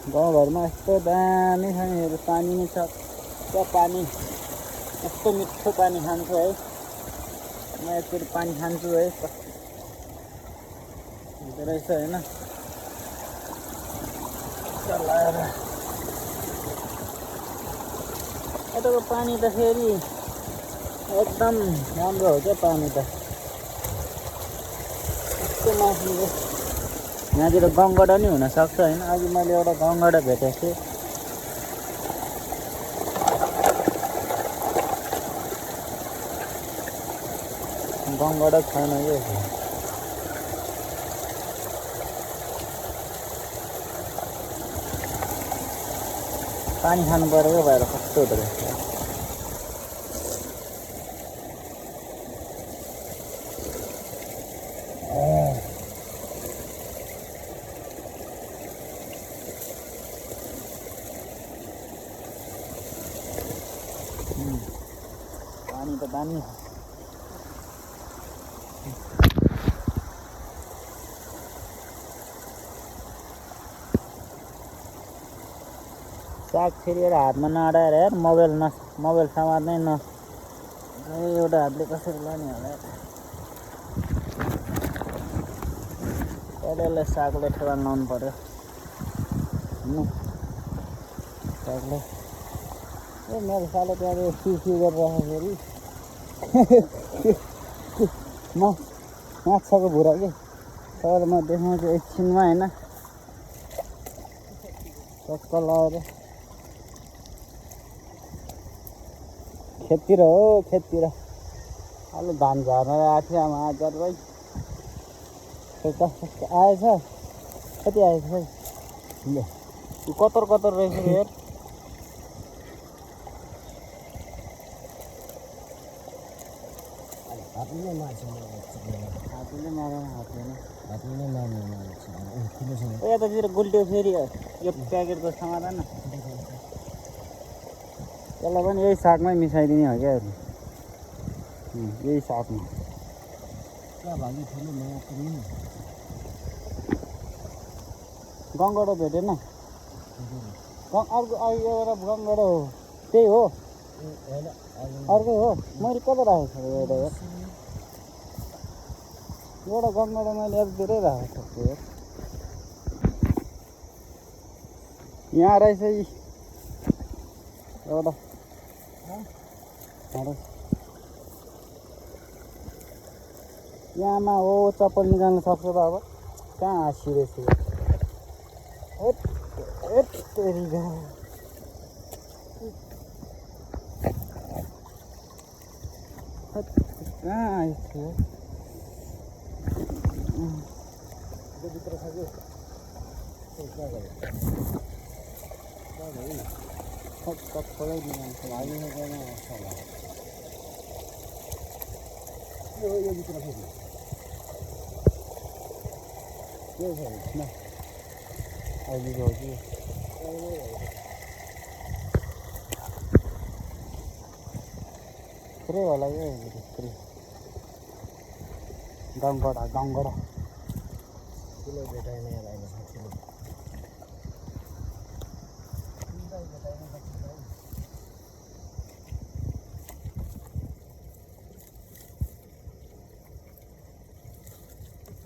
गाउँघरमा यस्तो दामी छ नि हेर पानी नै छ क्या पानी यस्तो मिठो पानी खान्छु है म एकचोटि पानी खान्छु है हुँदो रहेछ होइन चलाएर यताको पानी त फेरि एकदम राम्रो हो क्या पानी त यस्तो माथि यहाँतिर गङ्गडा नि हुनसक्छ होइन अघि मैले एउटा गङ्गडा भेटेको थिएँ गङ्गडा छैन यो पानी खानु पऱ्यो भएर कस्तो हुँदो रहेछ पानी त दामी साग फेरि हातमा नअडाएर यार मोबाइल समात्नै न एउटा हातले कसरी लाने होला पहिला सागले ठेवा लाउनु पर्यो होइन सागले ए मेरो साले त्यहाँ सिउ गरेर फेरि माछाको भुरा के तर म देखाउँछु एकछिनमा होइन टक्क लाएर खेततिर हो खेततिर अलि धान झर्न आएको थियो आमा आजरै आएछ कति आएछ खै यो कतर रहेछ हेर हातले मार्छ हातले मारेन हातले मार्ने यतातिर गुल्ट्यो फेरि यो प्याकेटको समाधान त्यसलाई पनि यही सागमै मिसाइदिने हो क्या यही सागमा गङ्गडा भेटेन अर्को एउटा गङ्गडा हो त्यही हो अर्कै हो मैले कता राखेको छु एउटा गङ्गडा मैले अब धेरै राखेको छु यहाँ रहेछ एउटा यहाँमा हो चप्पल निकाल्न सक्छ त अब कहाँ हाँसिरहेछ कहाँ आइसक्यो चप्पलै निकाल्छ यो भित्र फेरि के छ न अहिले हो कि पुरै होला यो पुरै गङ्गडा किलो भेटाएन यहाँ अहिले साथीले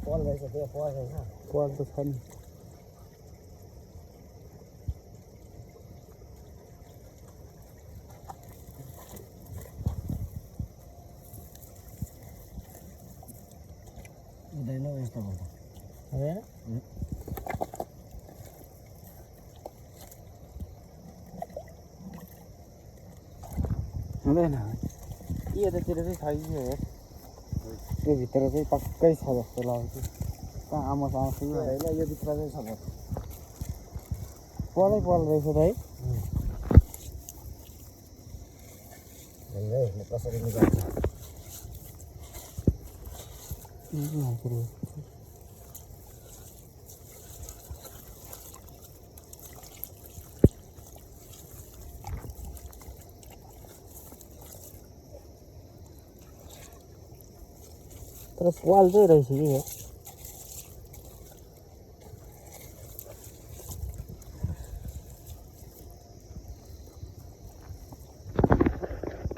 पल रहेछ त्यो पल रहेछ पल त छ नि हुँदैन यस्तो गर्दा हुँदैन यतातिर चाहिँ खाइयो हेर त्यो भित्र चाहिँ पक्कै छ जस्तो लाग्छ कहाँ आउँछ होइन यो भित्र चाहिँ छ पलै पल रहेछ त है कसरी निकाल्छ तर पाल चाहिँ रहेछ कि